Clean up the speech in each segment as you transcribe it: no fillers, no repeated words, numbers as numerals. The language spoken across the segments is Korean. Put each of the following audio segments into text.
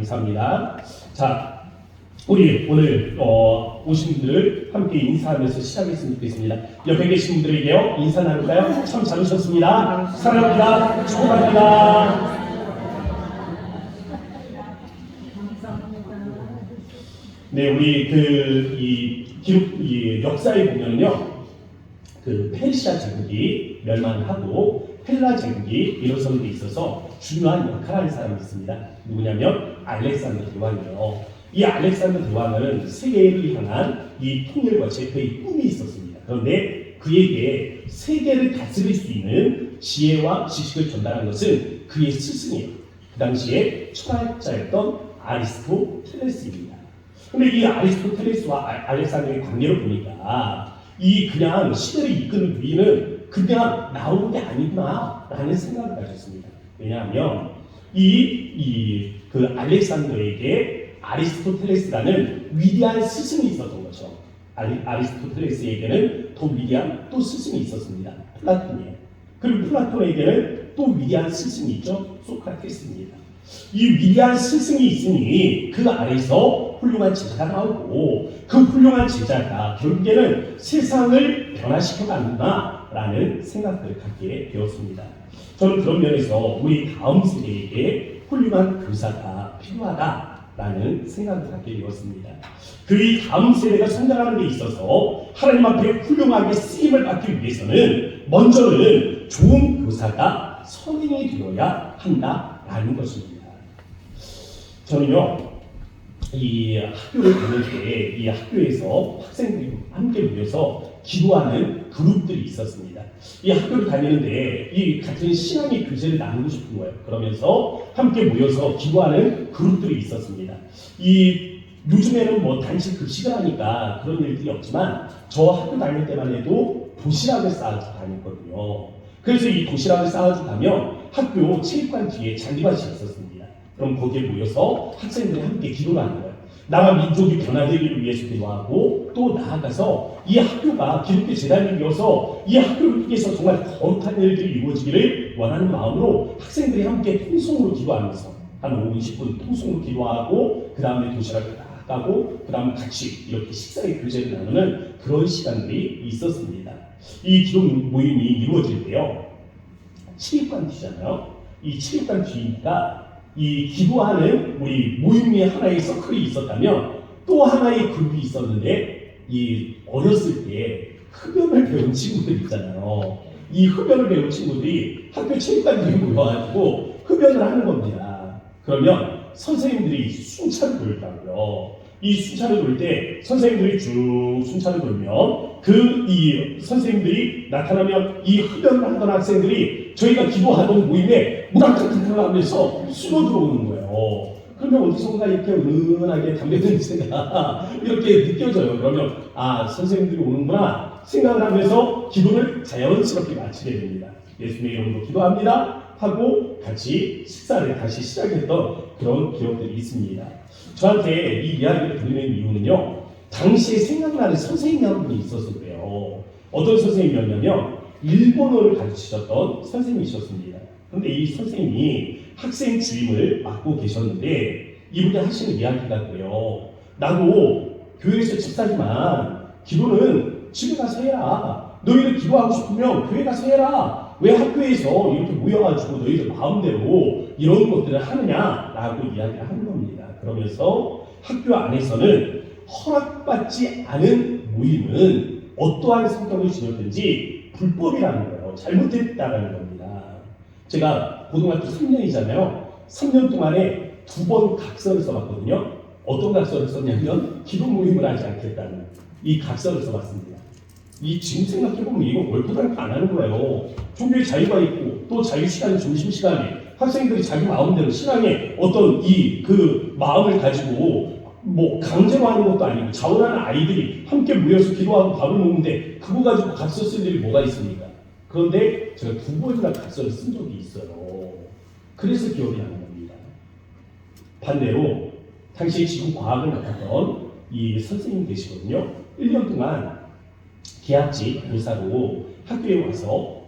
감사합니다. 자, 우리 오늘 오신 분들을 함께 인사하면서 시작했으면 좋겠습니다. 옆에 계신 분들에게요 인사 나눌까요? 참 잘 오셨습니다. 사랑합니다. 축복합니다. 네, 우리 이 역사에 보면요, 페르시아 제국이 멸망하고 헬라 제국이 일어서는 데 있어서 중요한 역할을 하는 사람이 있습니다. 누구냐면 알렉산더 대왕이에요. 이 알렉산더 대왕은 세계를 향한 이 통일과 제패의 꿈이 있었습니다. 그런데 그에게 세계를 다스릴 수 있는 지혜와 지식을 전달한 것은 그의 스승이에요. 그 당시에 철학자였던 아리스토텔레스입니다. 근데 이 아리스토텔레스와 알렉산더의 관계를 보니까 이 그냥 시대를 이끄는 위인은 그냥 나오는 게 아니구나 라는 생각을 가졌습니다. 왜냐하면 그 알렉산더에게 아리스토텔레스라는 위대한 스승이 있었던 거죠. 아리스토텔레스에게는 더 위대한 또 스승이 있었습니다. 플라톤이에요. 그리고 플라톤에게는 또 위대한 스승이 있죠. 소크라테스입니다. 이 위대한 스승이 있으니 그 아래에서 훌륭한 제자가 나오고 그 훌륭한 제자가 결국에는 세상을 변화시켜 간다라는 생각들을 갖게 되었습니다. 저는 그런 면에서 우리 다음 세대에게 훌륭한 교사가 필요하다라는 생각을 갖게 되었습니다. 그 다음 세대가 성장하는 데 있어서 하나님 앞에 훌륭하게 쓰임을 받기 위해서는 먼저는 좋은 교사가 선행이 되어야 한다라는 것입니다. 저는요, 이 학교를 다닐 때 이 학교에서 학생들이 함께 모여서 기도하는 그룹들이 있었습니다. 이 학교를 다니는데 이 같은 신앙의 교제를 나누고 싶은 거예요. 그러면서 함께 모여서 기도하는 그룹들이 있었습니다. 요즘에는 뭐 단식 급식을 하니까 그런 일들이 없지만 저 학교 다닐 때만 해도 도시락을 싸가지고 다녔거든요. 그래서 이 도시락을 싸가지고 가면 학교 체육관 뒤에 잔디밭이 있었습니다. 그럼 거기에 모여서 학생들이 함께 기도를 하는 거예요. 나라 민족이 변화되기를 위해서 기도하고 또 나아가서 이 학교가 기독교 재단이 되어서 이 학교에서 정말 거룩한 일들이 이루어지기를 원하는 마음으로 학생들이 함께 통성으로 기도하면서 한 5분, 10분 통성으로 기도하고 그 다음에 도시락을 딱 까고 그 다음에 같이 이렇게 식사의 교제를 나누는 그런 시간들이 있었습니다. 이 기도 모임이 이루어질 때요, 체육관 뒤잖아요. 이 체육관 뒤니까 이 기도하는 우리 모임의 하나의 서클이 있었다면 또 하나의 그룹이 있었는데 이 어렸을 때 흡연을 배운 친구들 있잖아요. 이 흡연을 배운 친구들이 학교 체육관 뒤에 모여가지고 흡연을 하는 겁니다. 그러면 선생님들이 순찰을 돌더라고요. 이 순찰을 돌 때 선생님들이 쭉 순찰을 돌면 이 선생님들이 나타나면 이 흡연을 하던 학생들이 저희가 기도하던 모임에 우락부락 하면서 숨어 들어오는 거예요. 그러면 어디선가 이렇게 은은하게 담배 냄새가 이렇게 느껴져요. 그러면 선생님들이 오는구나 생각을 하면서 기도를 자연스럽게 마치게 됩니다. 예수님의 이름으로 기도합니다 하고 같이 식사를 다시 시작했던 그런 기억들이 있습니다. 저한테 이 이야기를 드리는 이유는요, 당시에 생각나는 선생님이 한 분이 있어서 그래요. 어떤 선생님이었냐면 일본어를 가르치셨던 선생님이셨습니다. 그런데 이 선생님이 학생 주임을 맡고 계셨는데 이분이 하시는 이야기가 그래요. 나도 교회에서 집사지만 기도는 집에 가서 해라. 너희들 기도하고 싶으면 교회 가서 해라. 왜 학교에서 이렇게 모여가지고 너희들 마음대로 이런 것들을 하느냐라고 이야기를 하는 겁니다. 그러면서 학교 안에서는 허락받지 않은 모임은 어떠한 성격을 지녔든지 불법이라는 거예요. 잘못됐다는 겁니다. 제가 고등학교 3년이잖아요. 3년 동안에 2번 각서를 써봤거든요. 어떤 각서를 썼냐면 기도 모임을 하지 않겠다는 이 각서를 써봤습니다. 지금 생각해보면 이거 월부당도 안 하는 거예요. 종교의 자유가 있고 또 자유시간, 점심시간에 학생들이 자기 마음대로 신앙의 어떤 그 마음을 가지고 뭐 강제로 하는 것도 아니고 자원하는 아이들이 함께 모여서 기도하고 밥을 먹는데 그거 가지고 각서 쓸 일이 뭐가 있습니까? 그런데 제가 2번이나 각서를 쓴 적이 있어요. 그래서 기억이 나는 겁니다. 반대로 당시에 지금 과학을 맡았던 이 선생님 계시거든요. 1년 동안 계약직 교사로 학교에 와서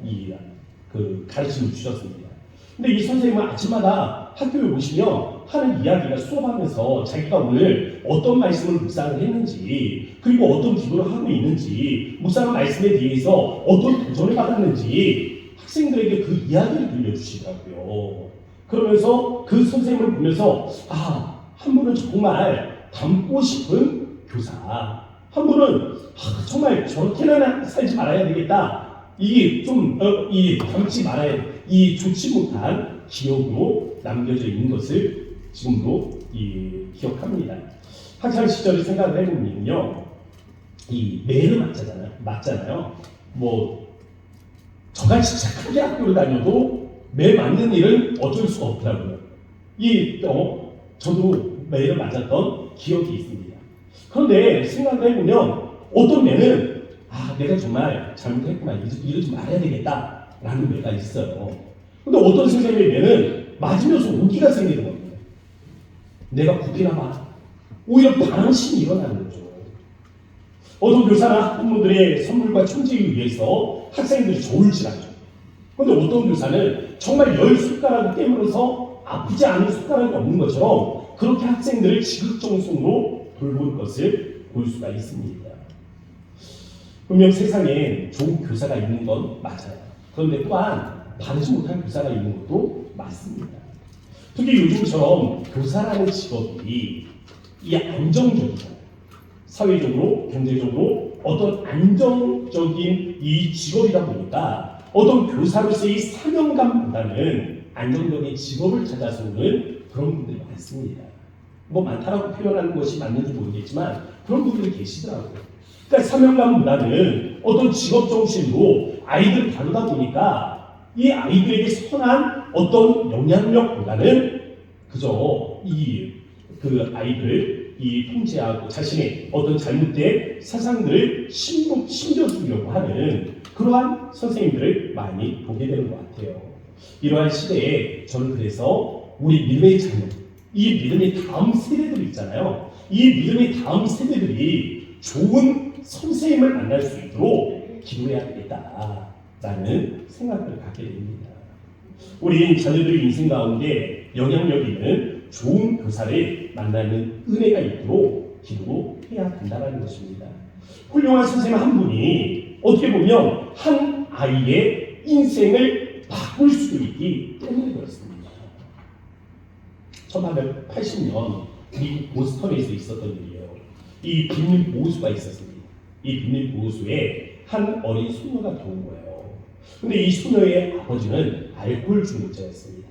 가르침을 주셨습니다. 근데 이 선생님은 아침마다 학교에 오시면 하는 이야기가 수업하면서 자기가 오늘 어떤 말씀을 묵상을 했는지, 그리고 어떤 기도를 하고 있는지, 묵상한 말씀에 대해서 어떤 도전을 받았는지 학생들에게 그 이야기를 들려주시더라고요. 그러면서 그 선생님을 보면서 한 분은 정말 닮고 싶은 교사, 한 분은 정말 저렇게는 살지 말아야 되겠다. 이게 이 닮지 말아야 이 좋지 못한 기억으로 남겨져 있는 것을 지금도 기억합니다. 학창 시절을 생각을 해보면요, 이 매를 맞잖아요. 뭐 저같이 착하게 학교를 다녀도 매 맞는 일은 어쩔 수가 없더라고요. 저도 매를 맞았던 기억이 있습니다. 그런데 생각을 해보면 어떤 매는 내가 정말 잘못했구나, 이러지 말아야 되겠다 라는 매가 있어요. 근데 어떤 선생님의 매는 맞으면서 오기가 생기는 겁니다. 내가 굽히나 봐. 오히려 반항심이 일어나는 거죠. 어떤 교사나 학부모들의 선물과 청지에 의해서 학생들이 저울질하죠. 그런데 어떤 교사는 정말 10숟가락을 깨물어서 아프지 않은 숟가락이 없는 것처럼 그렇게 학생들을 지극정성으로 돌보는 것을 볼 수가 있습니다. 분명 세상에 좋은 교사가 있는 건 맞아요. 그런데 또한 바르지 못한 교사가 있는 것도 맞습니다. 특히 요즘처럼 교사라는 직업이 안정적이잖아요. 사회적으로, 경제적으로 어떤 안정적인 이 직업이다 보니까 어떤 교사로서의 사명감보다는 안정적인 직업을 찾아서 오는 그런 분들이 많습니다. 뭐 많다라고 표현하는 것이 맞는지 모르겠지만 그런 분들이 계시더라고요. 그러니까 사명감보다는 어떤 직업 정신으로 아이들을 다루다 보니까 이 아이들에게 선한 어떤 영향력보다는 그저 그 아이들을 통제하고 자신의 어떤 잘못된 사상들을 심겨주려고 하는 그러한 선생님들을 많이 보게 되는 것 같아요. 이러한 시대에 저는 그래서 우리 믿음의 자녀, 이 믿음의 다음 세대들 있잖아요. 이 믿음의 다음 세대들이 좋은 선생님을 만날 수 있도록 기도해야 되겠다라는 생각을 갖게 됩니다. 우리 자녀들의 인생 가운데 영향력 있는 좋은 교사를 만나는 은혜가 있도록 기도해야 된다는 것입니다. 훌륭한 선생님 한 분이 어떻게 보면 한 아이의 인생을 바꿀 수도 있기 때문에 그렇습니다. 1880년 미국 보스턴에서 있었던 일이에요. 이 빈민보호소가 있었습니다. 이 빈민보호소에 한 어린 소녀가 들어온 거예요. 근데 이 소녀의 아버지는 알코올 중독자였습니다.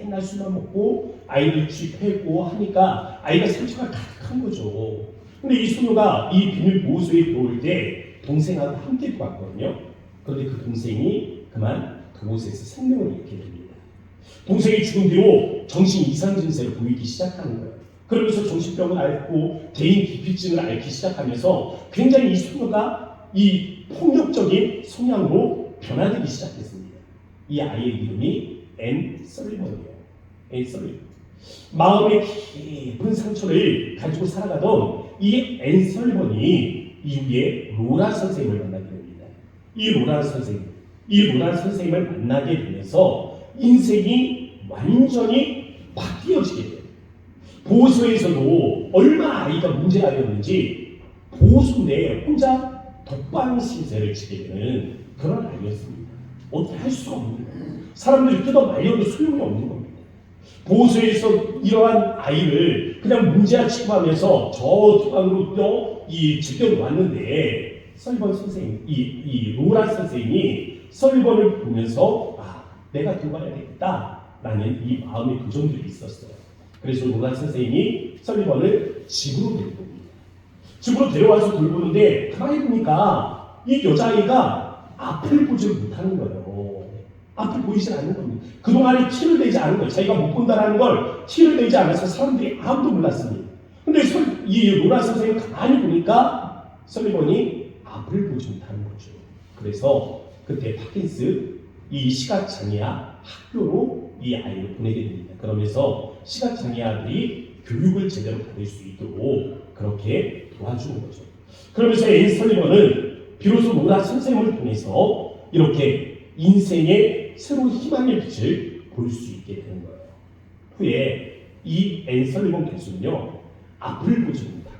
맨날 술만 먹고 아이를 취패고 하니까 아이가 상처가 가득한 거죠. 근데 이 소녀가 이 빈민보호소에 들어올 때 동생하고 함께 들어왔거든요. 그런데 그 동생이 그만 그곳에서 생명을 잃게 됩니다. 동생이 죽은 뒤로 정신 이상 증세를 보이기 시작하는 거예요. 그러면서 정신병을 앓고 개인 기피증을 앓기 시작하면서 굉장히 이 소녀가 이 폭력적인 성향으로 변화되기 시작했습니다. 이 아이의 이름이 앤 설리번이에요. 앤 설리번. 마음의 깊은 상처를 가지고 살아가던 이 앤 설리번이 이후에 로라 선생님을 만나게 됩니다. 이 로라 선생님을 만나게 되면서 인생이 완전히 바뀌어지게 돼요. 보호소에서도 얼마나 아이가 문제아이였는지 보호소 내에 혼자 독방 신세를 지게 되는 그런 아이였습니다. 어떻게 할 수가 없는 거예요. 사람들이 뜯어 말려도 소용이 없는 겁니다. 보호소에서 이러한 아이를 그냥 문제아 취급하면서 저 독방으로 지켜놓았는데 설리번 선생님, 이 로라 선생님이 설리번을 보면서 내가 돌봐야 되겠다라는 이 마음의 도전들이 있었어요. 그래서 로라 선생님이 설리번을 집으로 데려옵니다. 집으로 데려와서 돌보는데 가만히 보니까 이 여자아이가 앞을 보지 못하는 거예요. 앞을 보이지 않는 겁니다. 그동안에 티를 내지 않은 거예요. 자기가 못 본다는 걸 티를 내지 않아서 사람들이 아무도 몰랐습니다. 근데 이 로라 선생님이 가만히 보니까 설리번이 앞을 보지 못하는 거죠. 그래서 그때 파킨스 이 시각장애아 학교로 이 아이를 보내게 됩니다. 그러면서 시각장애아들이 교육을 제대로 받을 수 있도록 그렇게 도와주는 거죠. 그러면서 앤 설리번은 비로소 로라 선생님을 통해서 이렇게 인생의 새로운 희망의 빛을 볼 수 있게 되는 거예요. 후에 이 앤 설리번 교수는요, 앞을 보지 못하고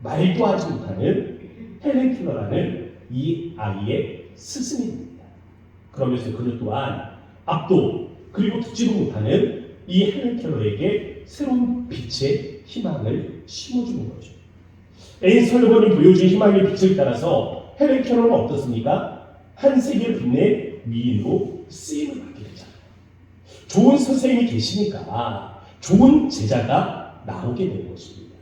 말도 하지 못하는 헬렌 켈러라는 이 아이의 스승입니다. 그러면서 그는 또한 앞도 그리고 듣지도 못하는 이 헬렌 켈러에게 새로운 빛의 희망을 심어주는 거죠. 앤 설리번이 보여준 희망의 빛을 따라서 헬렌 켈러는 어떻습니까? 한 세계를 빛내 위인으로 쓰임을 받게 되잖아요. 좋은 선생님이 계시니까 좋은 제자가 나오게 되는 것입니다.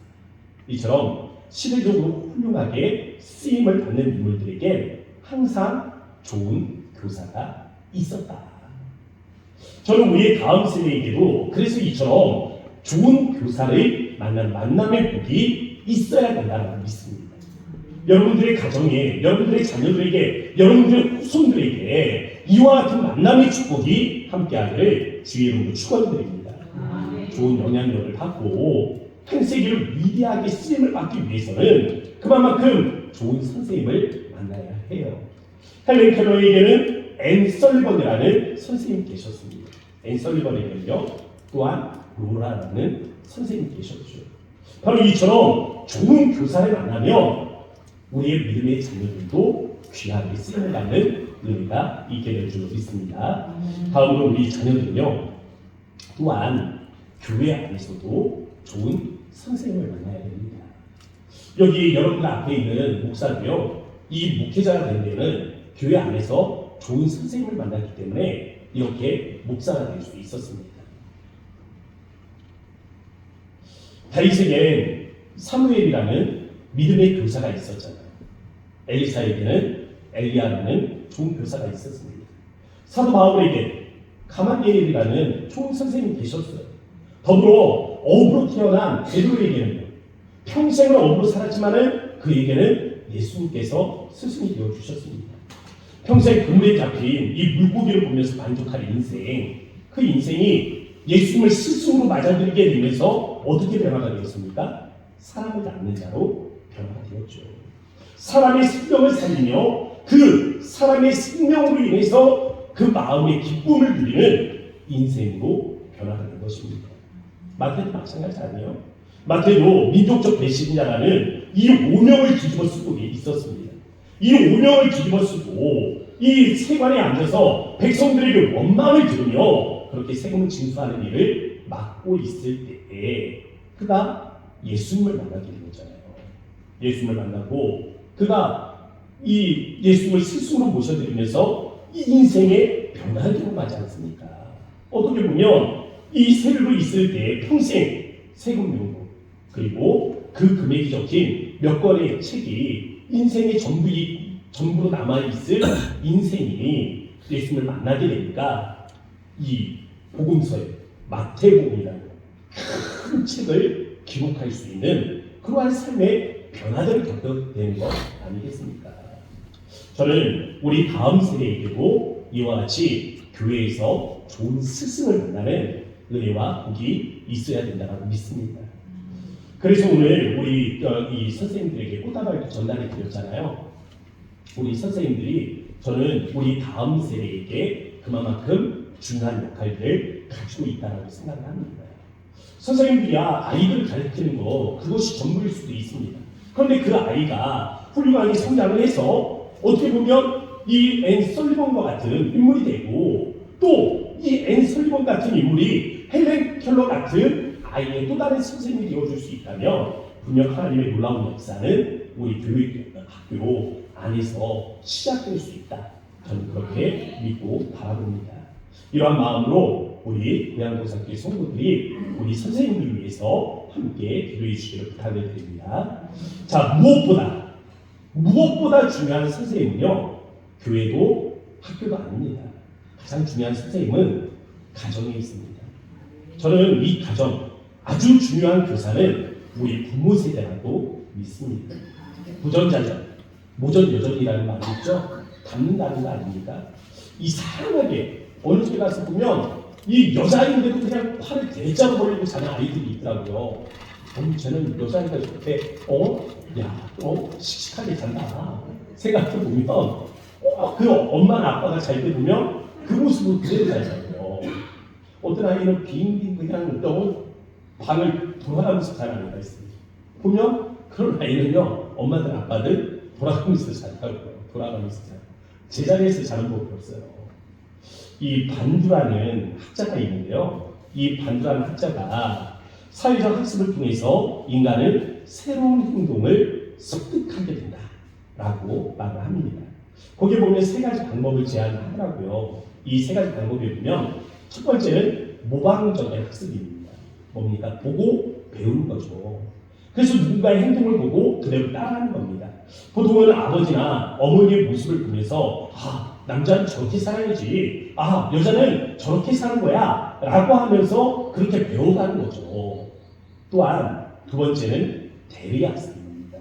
이처럼 시대적으로 훌륭하게 쓰임을 받는 인물들에게 항상 좋은 교사가 있었다. 저는 우리의 다음 세대에게도 그래서 이처럼 좋은 교사를 만난 만남의 복이 있어야 된다고 믿습니다. 여러분들의 가정에, 여러분들의 자녀들에게, 여러분들의 후손들에게 이와 같은 만남의 축복이 함께하기를 주의 이름으로 축원드립니다. 좋은 영향력을 받고 한 세계를 위대하게 쓰임을 받기 위해서는 그만큼 좋은 선생님을 만나야 해요. 헬렌 켈러에게는 앤 설리번이라는 선생님이 계셨습니다. 앤 설리번에게는요, 또한 로라라는 선생님이 계셨죠. 바로 이처럼 좋은 교사를 만나면 우리의 믿음의 자녀들도 귀하게 쓰임을 받는 은혜가 있게 될 줄 믿습니다. 다음으로 우리 자녀들은요, 또한 교회 안에서도 좋은 선생님을 만나야 됩니다. 여기 여러분들 앞에 있는 목사도요, 이 목회자가 된 데는 교회 안에서 좋은 선생님을 만났기 때문에 이렇게 목사가 될 수 있었습니다. 다윗에겐 사무엘이라는 믿음의 교사가 있었잖아요. 엘리사에게는 엘리야라는 좋은 교사가 있었습니다. 사도 바울에게 가말리엘이라는 좋은 선생님이 계셨어요. 더불어 어부로 태어난 베드로에게는요, 평생을 어부로 살았지만은 그에게는 예수님께서 스승이 되어 주셨습니다. 평생 그물에 잡힌 이 물고기를 보면서 만족할 인생, 그 인생이 예수님을 스승으로 맞아들이게 되면서 어떻게 변화가 되었습니까? 사람을 낳는 자로 변화가 되었죠. 사람의 생명을 살리며 그 사람의 생명으로 인해서 그 마음의 기쁨을 누리는 인생으로 변화가 된 것입니다. 마태도 마찬가지 아니에요? 마태도 민족적 배신자라는 이 오명을 뒤집어 쓰고 있었습니다. 이 오명을 뒤집어 쓰고 이 세관에 앉아서 백성들에게 원망을 들으며 그렇게 세금을 징수하는 일을 맡고 있을 때에 그가 예수님을 만나게 되었잖아요. 예수님을 만나고 그가 이 예수님을 스승으로 모셔드리면서 이 인생의 변화를 경험하지 않습니까? 어떻게 보면 이 세례로 있을 때 평생 세금 명부 그리고 그 금액이 적힌 몇 권의 책이 인생의 전부로 남아있을 인생이 예수님을 만나게 되니까 이 복음서에 마태복음이라는 큰 책을 기록할 수 있는 그러한 삶의 변화들을 겪게 되는 것 아니겠습니까? 저는 우리 다음 세대에게도 이와 같이 교회에서 좋은 스승을 만나는 은혜와 복이 있어야 된다고 믿습니다. 그래서 오늘 우리 이 선생님들에게 꽃다발도 전달해 드렸잖아요. 우리 선생님들이 저는 우리 다음 세대에게 그만큼 중요한 역할을 가지고 있다고 생각을 합니다. 선생님들이야 아이들을 가르치는 거 그것이 전부일 수도 있습니다. 그런데 그 아이가 훌륭하게 성장을 해서 어떻게 보면 이 앤 설리번과 같은 인물이 되고 또 이 앤 설리번 같은 인물이 헬렌 켈러 같은 아이의 또 다른 선생님이 되어줄 수 있다면 분명 하나님의 놀라운 역사는 우리 교육학교 안에서 시작될 수 있다. 저는 그렇게 믿고 바라봅니다. 이러한 마음으로 우리 고양고등학교 성도들이 우리 선생님을 위해서 함께 기도해 주시기를 부탁을 드립니다. 자, 무엇보다 중요한 선생님은요, 교회도 학교도 아닙니다. 가장 중요한 선생님은 가정에 있습니다. 저는 이 가정, 아주 중요한 교사는 우리 부모 세대라고 믿습니다. 부전자전, 모전여전이라는 말이 있죠? 닮는다는 거 아닙니까? 이상하게 어느 집에 가서 보면 이 여자인데도 그냥 팔을 대자로 벌리고 자는 아이들이 있더라고요. 쟤는 여자아이가 이렇게 씩씩하게 잔다 생각해보면 그 엄마나 아빠가 잘 때 보면 그 모습을 그대로 잘 자고요. 어떤 아이는 빙빙 그냥 너무 방을 돌아가면서 자는 아이가 있습니다. 보면 그런 아이는요, 엄마들 아빠들 돌아가면서 자더라고요. 돌아가면서 자요. 제자리에서 자는 법이 없어요. 이 반두라는 학자가 있는데요. 이 반두라는 학자가 사회적 학습을 통해서 인간을 새로운 행동을 습득하게 된다라고 말을 합니다. 거기에 보면 세 가지 방법을 제안하더라고요. 이 세 가지 방법에 보면 첫 번째는 모방적인 학습입니다. 뭡니까? 보고 배우는 거죠. 그래서 누군가의 행동을 보고 그대로 따라하는 겁니다. 보통은 아버지나 어머니의 모습을 보면서 남자는 저렇게 살아야지, 여자는 저렇게 사는 거야 라고 하면서 그렇게 배워가는 거죠. 또한 두 번째는 대리학습입니다.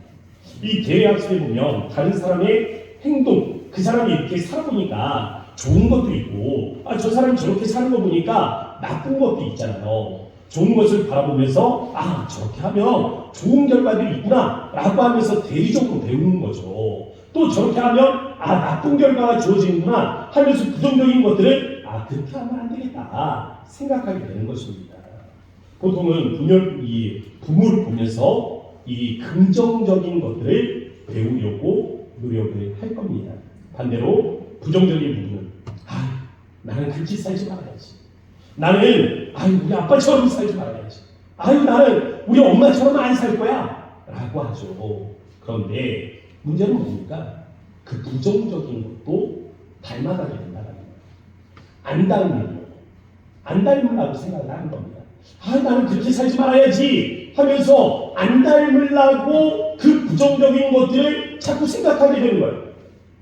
이 대리학습에 보면 다른 사람의 행동, 그 사람이 이렇게 살아보니까 좋은 것도 있고 저 사람이 저렇게 사는 거 보니까 나쁜 것도 있잖아요. 좋은 것을 바라보면서 저렇게 하면 좋은 결과들이 있구나 라고 하면서 대리적으로 배우는 거죠. 또 저렇게 하면 나쁜 결과가 주어지는구나 하면서 부정적인 것들을 그렇게 하면 안 되겠다 생각하게 되는 것입니다. 보통은 부모를 보면서 이 긍정적인 것들을 배우려고 노력을 할 겁니다. 반대로 부정적인 부분은 나는 그렇게 살지 말아야지. 나는 우리 아빠처럼 살지 말아야지. 나는 우리 엄마처럼 안 살 거야 라고 하죠. 그런데 문제는 뭡니까? 그 부정적인 것도 닮아가게 된다는 거예요. 안 닮으려고 생각을 하는 겁니다. 나는 그렇게 살지 말아야지 하면서 안 닮으려고 그 부정적인 것들을 자꾸 생각하게 되는 거예요.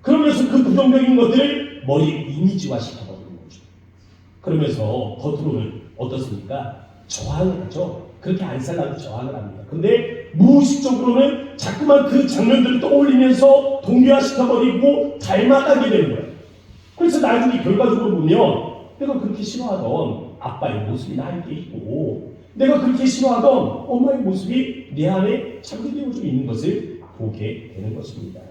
그러면서 그 부정적인 것들을 머리에 이미지화 시켜버리는 거죠. 그러면서 겉으로는 어떻습니까? 저항을 하죠. 그렇게 안 살라고 저항을 합니다. 근데 무의식적으로는 자꾸만 그 장면들을 떠올리면서 동기화시켜버리고 닮아가게 되는 거예요. 그래서 나중에 결과적으로 보면 내가 그렇게 싫어하던 아빠의 모습이 나에게 있고 내가 그렇게 싫어하던 엄마의 모습이 내 안에 잠재되어져 있는 것을 보게 되는 것입니다.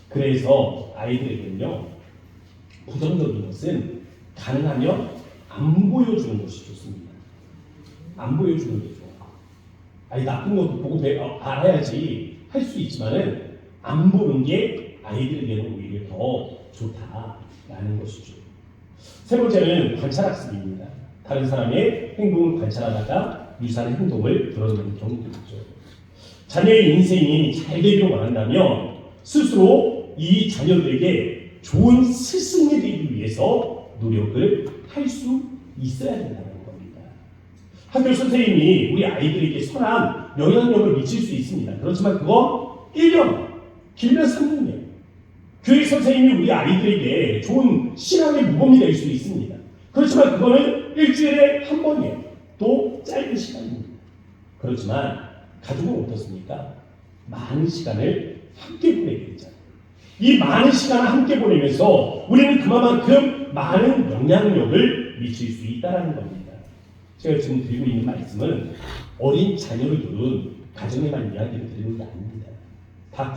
그래서 아이들에게는요, 부정적인 것은 가능하면 안 보여주는 것이 좋습니다. 안 보여주는 게 좋아요. 나쁜 것도 보고 알아야지 할 수 있지만은 안 보는 게 아이들에게는 오히려 더 좋다라는 것이죠. 세 번째는 관찰학습입니다. 다른 사람의 행동을 관찰하다가 유사한 행동을 드러내는 경우도 있죠. 자녀의 인생이 잘 되기를 원한다면 스스로 이 자녀들에게 좋은 스승이 되기 위해서 노력을 할 수 있어야 된다는 겁니다. 학교 선생님이 우리 아이들에게 선한 영향력을 미칠 수 있습니다. 그렇지만 그건 1년, 길면 3년이에요. 교육 선생님이 우리 아이들에게 좋은 신앙의 모범이 될 수 있습니다. 그렇지만 그거는 일주일에 한 번이에요. 또 짧은 시간입니다. 그렇지만 가족은 어떻습니까? 많은 시간을 함께 보내게 되잖아요. 이 많은 시간을 함께 보내면서 우리는 그만큼 많은 영향력을 미칠 수 있다는 겁니다. 제가 지금 드리고 있는 말씀은 어린 자녀를 두는 가정에만 이야기를 드리는 게 아닙니다. 다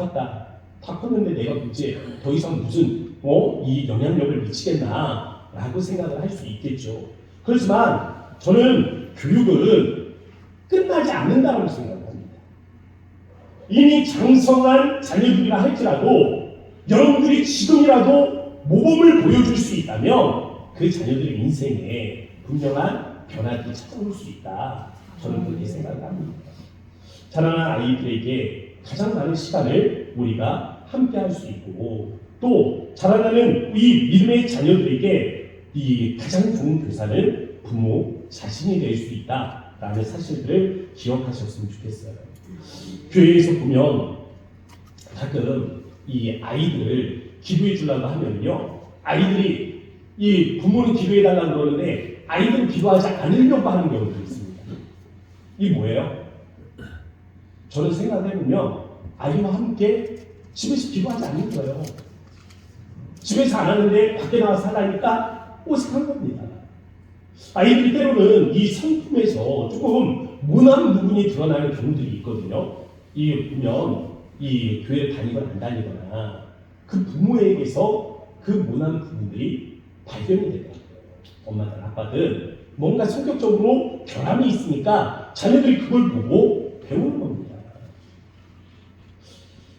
컸는데 내가 이제 더 이상 무슨 이 영향력을 미치겠나 라고 생각을 할 수 있겠죠. 그렇지만 저는 교육은 끝나지 않는다고 생각합니다. 이미 장성한 자녀들이라 할지라도 여러분들이 지금이라도 모범을 보여줄 수 있다면 그 자녀들의 인생에 분명한 변화를 찾아올 수 있다. 저는 그렇게 생각을 합니다. 자라는 아이들에게 가장 많은 시간을 우리가 함께 할 수 있고 또 자라나는 이 믿음의 자녀들에게 이 가장 좋은 교사는 부모 자신이 될 수 있다라는 사실들을 기억하셨으면 좋겠어요. 교회에서 보면 가끔 이 아이들을 기도해 주려고 하면요, 아이들이 이 부모는 기도해 달라고 그러는데 아이들은 기도하지 않으려고 하는 경우도 있습니다. 이게 뭐예요? 저는 생각해보면 아이와 함께 집에서 기도하지 않는 거예요. 집에서 안 하는데 밖에 나와서 하라니까 어색한 겁니다. 아이들이 때로는 이 성품에서 조금 모난 부분이 드러나는 경우들이 있거든요. 이 보면 이 교회를 다니거나 안 다니거나 그 부모에게서 그 모난 부분들이 발견이 되더라고요. 엄마들, 아빠들 뭔가 성격적으로 결함이 있으니까 자녀들이 그걸 보고 배우는 겁니다.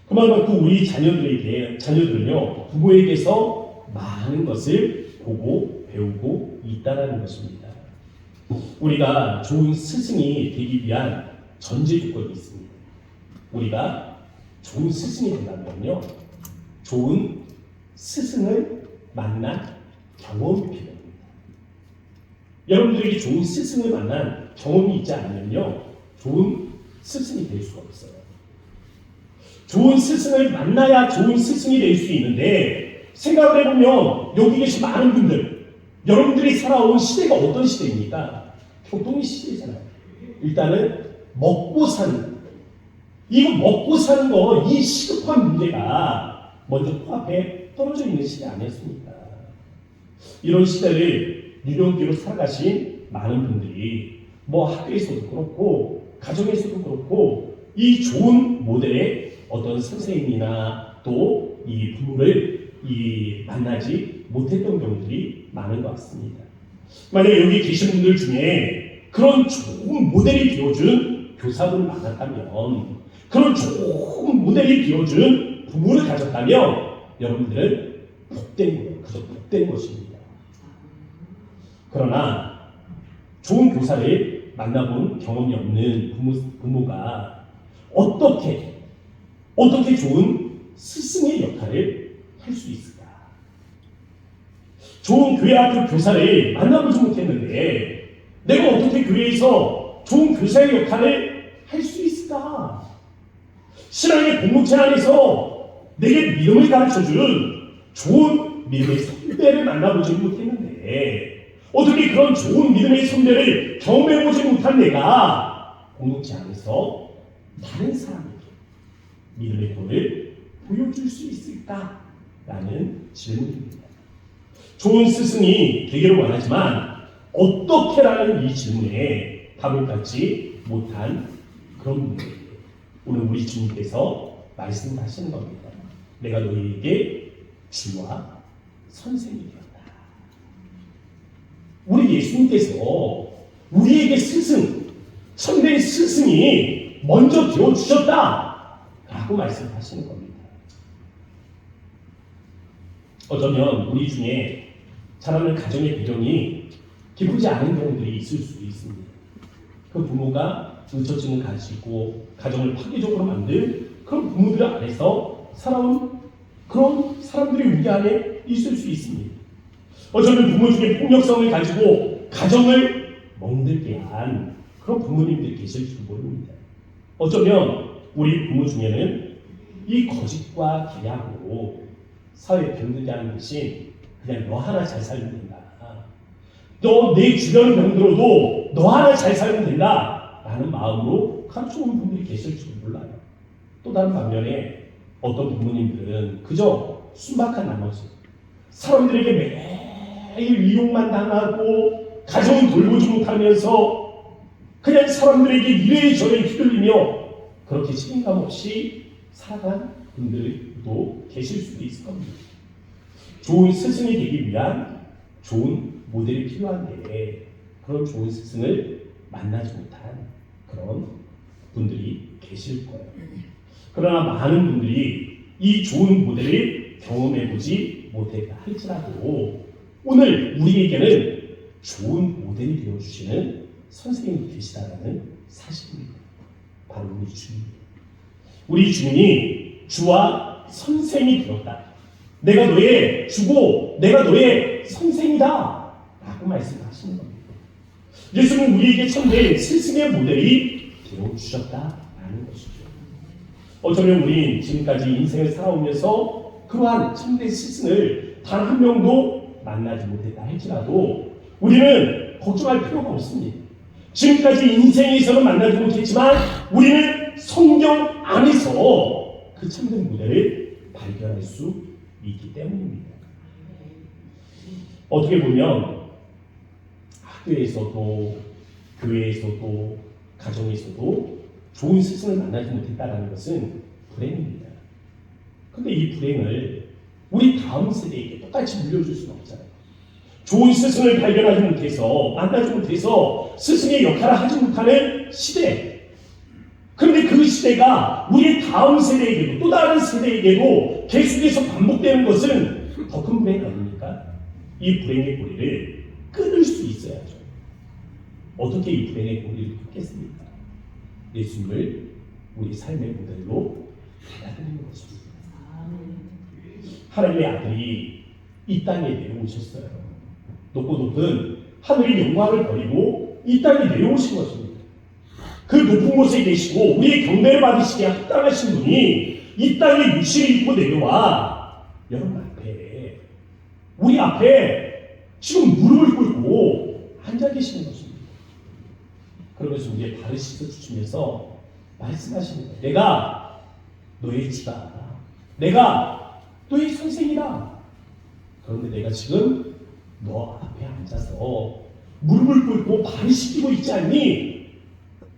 그만큼 우리 자녀들은요, 부모에게서 많은 것을 보고 배우고 있다는 것입니다. 우리가 좋은 스승이 되기 위한 전제 조건이 있습니다. 우리가 좋은 스승이 되려면요, 좋은 스승을 만난 경험이 필요합니다. 여러분들에게 좋은 스승을 만난 경험이 있지 않으면요, 좋은 스승이 될 수가 없어요. 좋은 스승을 만나야 좋은 스승이 될 수 있는데, 생각을 해보면 여기 계신 많은 분들, 여러분들이 살아온 시대가 어떤 시대입니까? 교통의 시대잖아요. 일단은 먹고 사는, 이거 먹고 사는 거, 이 시급한 문제가 먼저 코앞에 떨어져 있는 시대 아니었습니까? 이런 시대를 유년기로 살아가신 많은 분들이 학교에서도 그렇고 가정에서도 그렇고 이 좋은 모델의 어떤 선생님이나 또 이 부모를 만나지 못했던 경우들이 많은 것 같습니다. 만약 여기 계신 분들 중에 그런 좋은 모델이 되어준 교사분을 만났다면, 그런 좋은 모델이 되어준 부모를 가졌다면 여러분들은 복된 거예요. 그저 복된 것입니다. 그러나 좋은 교사를 만나본 경험이 없는 부모가 어떻게 좋은 스승의 역할을 할 수 있을까? 좋은 교회 학교 교사를 만나보지 못했는데 내가 어떻게 교회에서 좋은 교사의 역할을 할 수 있을까? 신앙의 공동체 안에서 내게 믿음을 가르쳐준 좋은 믿음의 선배를 만나보지 못했는데 어떻게 그런 좋은 믿음의 선배를 경험해보지 못한 내가 공동체 안에서 다른 사람에게 믿음의 본을 보여줄 수 있을까? 라는 질문입니다. 좋은 스승이 되기를 원하지만 어떻게라는 이 질문에 답을 받지 못한 그런 분들에게 오늘 우리 주님께서 말씀하시는 겁니다. 내가 너희에게 주와 선생이 되었다. 우리 예수님께서 우리에게 스승, 참된 스승이 먼저 되어주셨다 라고 말씀하시는 겁니다. 어쩌면 우리 중에 자라는 가정의 배경이 기쁘지 않은 경우들이 있을 수도 있습니다. 그 부모가 의처증을 가지고 가정을 파괴적으로 만든 그런 부모들 안에서 살아온 그런 사람들이 우리 안에 있을 수 있습니다. 어쩌면 부모 중에 폭력성을 가지고 가정을 멍들게 한 그런 부모님들이 계실지도 모릅니다. 어쩌면 우리 부모 중에는 이 거짓과 계약으로 사회에 병들게 하는 것이 그냥 너 하나 잘 살면 된다. 너 내 주변 병들어도 너 하나 잘 살면 된다. 라는 마음으로 가르쳐오는 분들이 계실지도 몰라요. 또 다른 반면에 어떤 부모님들은 그저 순박한 나머지 사람들에게 매일 이용만 당하고 가정을 돌보지 못하면서 그냥 사람들에게 이래저래 휘둘리며 그렇게 책임감 없이 살아간 분들도 계실 수도 있을 겁니다. 좋은 스승이 되기 위한 좋은 모델이 필요한데 그런 좋은 스승을 만나지 못한 그런 분들이 계실 거예요. 그러나 많은 분들이 이 좋은 모델을 경험해보지 못했다 할지라도 오늘 우리에게는 좋은 모델이 되어주시는 선생님이 계시다는 사실입니다. 바로 우리 주님이에요. 우리 주님이 주와 선생이 되었다. 내가 너의 주고 내가 너의 선생이다 라고 말씀하시는 겁니다. 예수는 우리에게 참된 스승의 모델이 되어주셨다라는 것이죠. 어쩌면 우린 지금까지 인생을 살아오면서 그러한 참된 스승을 단 한 명도 만나지 못했다 할지라도 우리는 걱정할 필요가 없습니다. 지금까지 인생에서는 만나지 못했지만 우리는 성경 안에서 그 참된 모델을 발견할 수 있기 때문입니다. 어떻게 보면 학교에서도 교회에서도 가정에서도 좋은 스승을 만나지 못했다는 것은 불행입니다. 그런데 이 불행을 우리 다음 세대에게 똑같이 물려줄 수는 없잖아요. 좋은 스승을 발견하지 못해서 만나지 못해서 스승의 역할을 하지 못하는 시대. 그런데 그 시대가 우리 다음 세대에게도 또 다른 세대에게도 계속해서 반복되는 것은 더 큰 불행 아닙니까? 이 불행의 고리를 끊을 수 있어야죠. 어떻게 이 불행의 고리를 끊겠습니까? 예수님을 우리 삶의 모델로 받아들이는 것입니다. 하나님의 아들이 이 땅에 내려오셨어요. 높고 높은 하늘의 영광을 버리고 이 땅에 내려오신 것입니다. 그 높은 곳에 계시고 우리의 경배를 받으시기에 합당하신 분이 이 땅에 육신을 입고 내려와 여러분 앞에, 우리 앞에 지금 무릎을 꿇고 앉아 계시는 것입니다. 그러면서 우리의 발을 씻어주시면서 말씀하시는 거예요. 내가 너의 지다. 내가 너의 선생이다. 그런데 내가 지금 너 앞에 앉아서 무릎을 꿇고 발을 씻기고 있지 않니?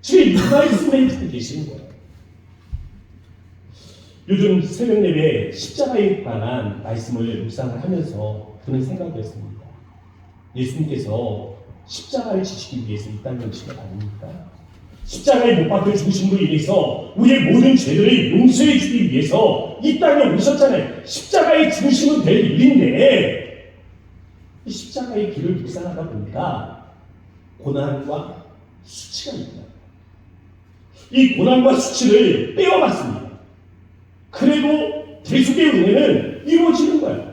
지금 이 말씀에 계시는 거예요. 요즘 새벽 예배 십자가에 관한 말씀을 묵상을 하면서 드는 생각이었습니다. 예수님께서 십자가를 지시기 위해서 이 땅에 오신 것 아닙니까? 십자가에 못 박혀 죽으심으로 인해서 우리의 모든 죄들을 용서해 주기 위해서 이 땅에 오셨잖아요. 십자가의 중심은 될 일인데 이 십자가의 길을 묵상하다 보니까 고난과 수치가 있다. 이 고난과 수치를 빼어봤습니다. 그래도 대속의 은혜는 이루어지는 거예요.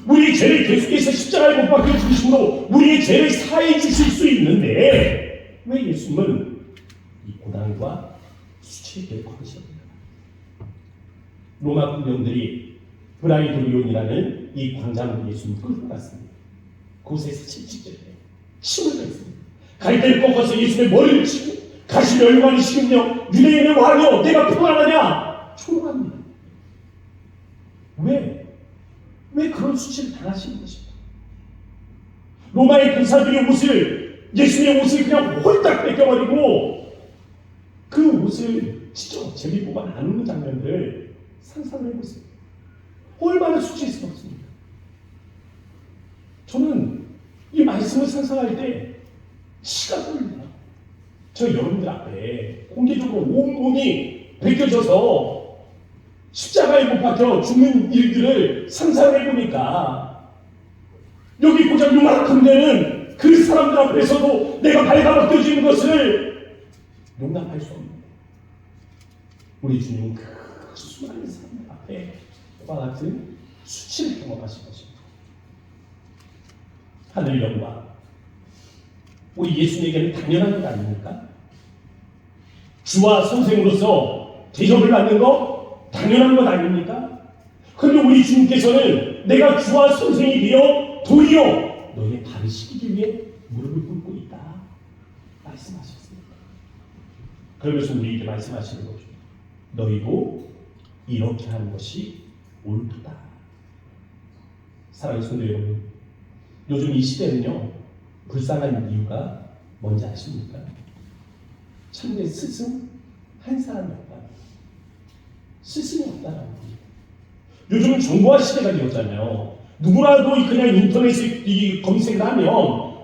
우리의 죄를 계속해서 십자가에 못 박혀 죽으심으로 우리의 죄를 사해 주실 수 있는데 왜 예수님은 이 고난과 수치의 길을 걸으십니까? 로마 군병들이 브라이도리온이라는 이 광장으로 예수님을 끌고 갔습니다. 그곳에서 70절에 침을 뱉습니다. 갈대를 꺾어서 예수님의 머리를 치고 가시를 얼마나 식으며 유대인의 왕이여 내가 평안하냐 초롱합니다. 왜 그런 수치를 당하시는 것입니까? 로마의 군사들의 옷을, 예수님의 옷을 그냥 홀딱 뺏겨버리고 그 옷을 진짜 제비뽑아 나누는 장면들 상상을 해보세요. 얼마나 수치스럽습니까? 저는 이 말씀을 상상할 때 치가 떨립니다. 저 여러분들 앞에 공개적으로 온몸이 벗겨져서 십자가에 못 박혀 죽는 일들을 상상해보니까 여기 고작 요만큼 되는 그 사람들 앞에서도 내가 발가벗겨지는 것을 용납할 수 없는 우리 주님은 그 수많은 사람들 앞에 그와 같은 수치를 경험하신 것입니다. 하늘 영광, 우리 예수님에게는 당연한 것 아닙니까? 주와 선생으로서 대접을 받는 거 당연한 것 아닙니까? 그런데 우리 주님께서는 내가 주와 선생이 되어 도리어 너희의 발을 씻기기 위해 무릎을 꿇고 있다 말씀하셨습니다. 그러면서 우리에게 말씀하시는 거죠. 너희도 이렇게 하는 것이 옳도다. 사랑하는 성도 여러분, 요즘 이 시대는요 불쌍한 이유가 뭔지 아십니까? 참된 스승 한 사람이 없다. 스승이 없다라는 겁니다. 요즘은 정보화 시대가 되었잖아요. 누구라도 그냥 인터넷에 검색을 하면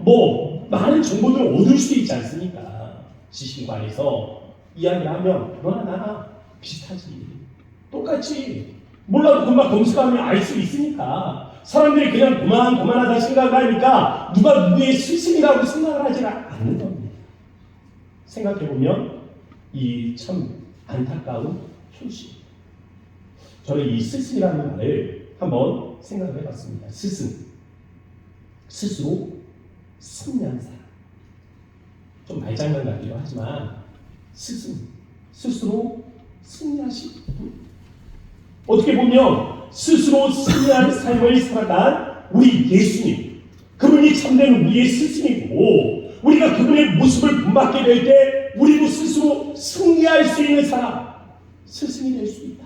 뭐 많은 정보들을 얻을 수 있지 않습니까? 지식관에서 이야기를 하면 너나 나나 비슷하지. 똑같이. 몰라도 금방 검색하면 알 수 있으니까. 사람들이 그냥 고만하다 생각을 하니까 누가 누구의 스승이라고 생각을 하지 않는 겁니다. 생각해보면 이 참 안타까운 현실. 저는 이 스승이라는 말을 한번 생각을 해봤습니다. 스승. 스스로 승리한 사람. 좀 말장난 같기도 하지만 스승. 스스로 승리하신 분. 어떻게 보면 스스로 승리한 삶을 살아간 우리 예수님. 그분이 참된 우리의 스승이고 우리가 그분의 모습을 본받게 될 때 우리도 스스로 승리할 수 있는 사람. 스승이 될 수 있다.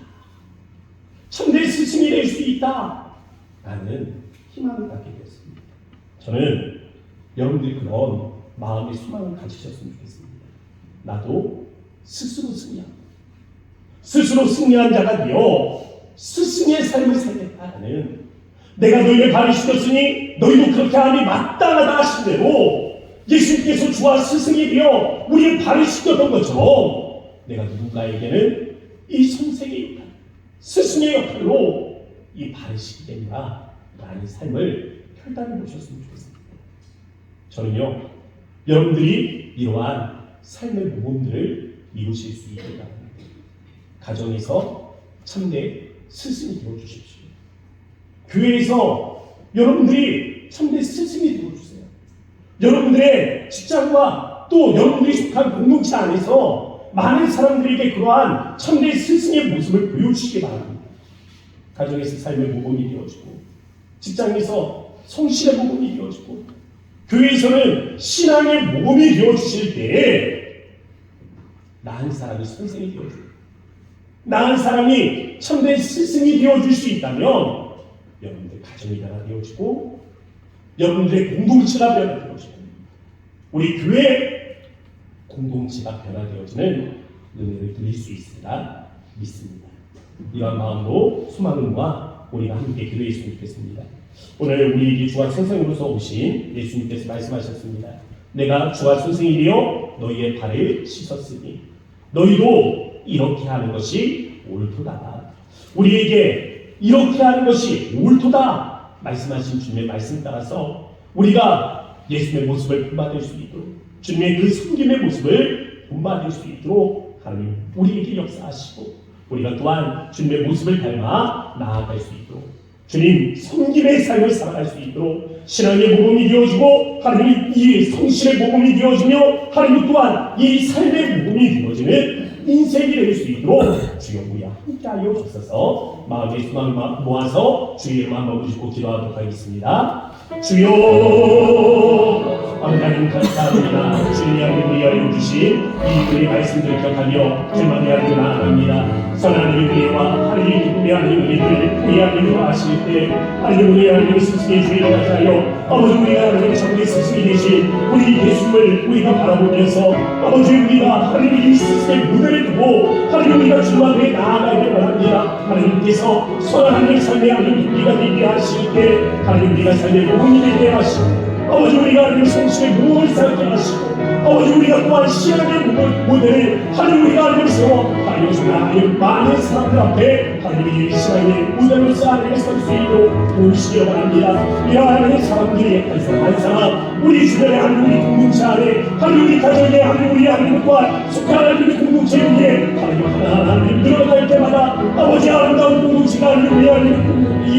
참된 스승이 될 수 있다. 라는 희망을 갖게 되었습니다. 저는 여러분들이 그런 마음의 소망을 가지셨으면 좋겠습니다. 나도 스스로 승리하고 스스로 승리한 자가 되어 스승의 삶을 살겠다는 내가 너희에게 발을 씻겼으니 너희도 그렇게 하니 마땅하다 하신 대로 예수님께서 주와 스승이 되어 우리의 발을 씻겼던 것처럼 내가 누군가에게는 이 선생의 역할, 스승의 역할로 이 발을 씻기게 되라 라는 삶을 결단해 보셨으면 좋겠습니다. 저는요, 여러분들이 이러한 삶의 모범들을 이루실 수 있게 바랍니다. 가정에서 참된 스승이 되어주십시오. 교회에서 여러분들이 참된 스승이 되어주세요. 여러분들의 직장과 또 여러분들이 속한 공동체 안에서 많은 사람들에게 그러한 참된 스승의 모습을 보여주시기 바랍니다. 가정에서 삶의 모범이 되어주고, 직장에서 성실의 모범이 되어주고, 교회에서는 신앙의 모범이 되어주실 때에 나은 사람이 선생이 되어주고, 나은 사람이 참된 스승이 되어줄 수 있다면 여러분들 가정이 변화되어지고, 여러분들의 공동체가 변화되어지고, 우리 교회 공동체가 변화되어지는 은혜를 드릴 수 있으리라 믿습니다. 이런 마음으로 소망과 우리가 함께 기도했으면 좋겠습니다. 오늘 우리에게 주와 선생으로서 오신 예수님께서 말씀하셨습니다. 내가 주와 선생이 되어 너희의 발을 씻었으니 너희도 이렇게 하는 것이 옳도다. 우리에게 이렇게 하는 것이 옳도다 말씀하신 주님의 말씀 따라서 우리가 예수님의 모습을 본받을 수 있도록, 주님의 그 섬김의 모습을 본받을 수 있도록 하나님 우리에게 역사하시고, 우리가 또한 주님의 모습을 닮아 나아갈 수 있도록, 주님 섬김의 삶을 살아갈 수 있도록 신앙의 모범이 되어지고, 하나님 이 성실의 모범이 되어지며, 하나님 또한 이 삶의 모범이 되어지는 인생이 될 수 있도록 주여 우리와 함께하여 주셔서 마음의 소망을 모아서 주의 이름 한번 부르짖고 기도하도록 하겠습니다. 주여 하나님 감사합니다. 주님이 우리 알려주신 이 글의 말씀들을 기억하며 주님만의 하나님을 나아갑니다. 선하나님의 은혜와 하나님의 기쁨의 하나님의 은혜를 우리 하나님으로 하실 때 하나님 우리 하나님의 스승의 주의를 가자여 아버지 우리가 하나님의 정의 스승이 되신 우리 예수님을 우리가 바라보면서 아버지 우리가 하나님의 이 스승의 무대를 두고 하나님 우리가 주님 앞에 나아가길 원합니다. 하나님께서 선하나님의 삶의 하나님 우리가 되게 하실 때 하나님 우리가 삶의 모범이 되게 하시고, 아버지 우리가 하나님 성실의 모범을 쌓게 하시고, 아버지 우리가 또한 신앙의 모델을 하나님 우리가 하나님 세워 하나님 많은 사람들 앞에 하나님의 이 신앙의 모델로서 하나님을 설 수 있도록 도우시기 바랍니다. 이러한 하나님의 사람들이 한 사람 우리 주변에 하나님 우리 공동체 안에 하나님 우리 가정에 하나님 우리 하나님 또한 속한 하나님의 공동체 위에 하나님 하나님 늘어날 때마다 아버지 아름다운 공동체가 하나님 우리 하나님 이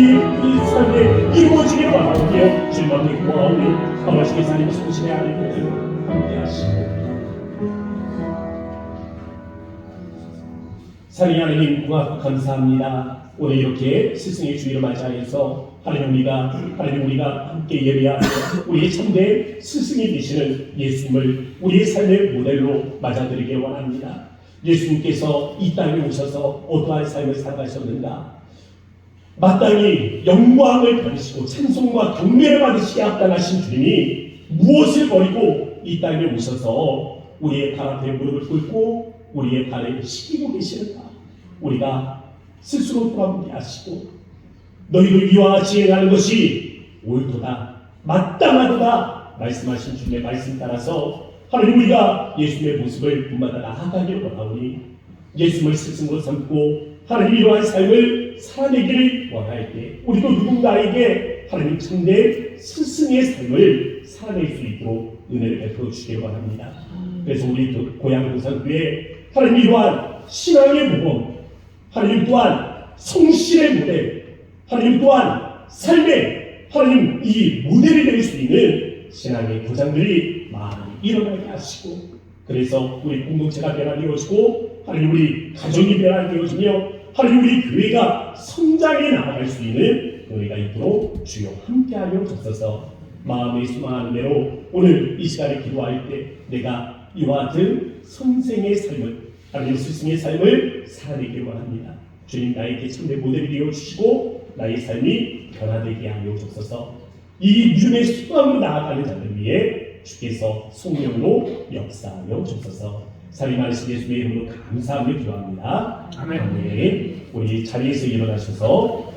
삶에 이루어지길 바라오며 주님께 고마우니 아버지께서 하나님 성실의 하나님을 함께 하시고, 사랑의 하나님 감사합니다. 오늘 이렇게 스승의 주일을 맞이하여서 하나님 우리가 함께 예배하며 우리의 참된 스승이 되시는 예수님을 우리의 삶의 모델로 맞아들이길 원합니다. 예수님께서 이 땅에 오셔서 어떠한 삶을 살아가셨는가? 마땅히 영광을 받으시고 찬송과 경배를 받으시게 합당하신 주님이 무엇을 버리고 이 땅에 오셔서 우리의 발 앞에 무릎을 꿇고 우리의 발을 씻기고 계시는가? 우리가 스스로 돌아보게 하시고 너희도 이와 같이 행하는 것이 옳도다 마땅하도다 말씀하신 주님의 말씀 따라서 하나님 우리가 예수님의 모습을 본받아 나아가길 원하오니 예수님을 스승으로 삼고 하나님 이러한 삶을 살아내기를 원할 때 우리도 누군가에게 하나님 참된 스승의 삶을 살아낼 수 있도록 은혜를 베풀어 주시길 바랍니다. 그래서 우리 고향 동산교회 하나님 이러한 신앙의 모범, 하나님 또한 성실의 모델, 하나님 또한 삶의 하나님 이 모델이 될 수 있는 신앙의 도장들이 많이 일어나게 하시고, 그래서 우리 공동체가 변화되어지고 하나님 우리 가정이 변화되어지며 하나님 우리 교회가 성장해 나아갈 수 있는 은혜가 있도록 주여 함께하여 주셔서 마음의 소망하는 대로 오늘 이 시간에 기도할 때 내가 이와 같은 선생의 삶을 하나님 스승의 삶을 살아내길 원합니다. 주님 나에게 참된 모델이 되어주시고 나의 삶이 변화되게 하여 주셔서 이 믿음의 소망으로 나아가는 자들 위해 주께서 성령으로 역사하여 주셔서 살이 많으신 예수님의 이름으로 감사하며 기도합니다. 아멘. 우리 자리에서 일어나셔서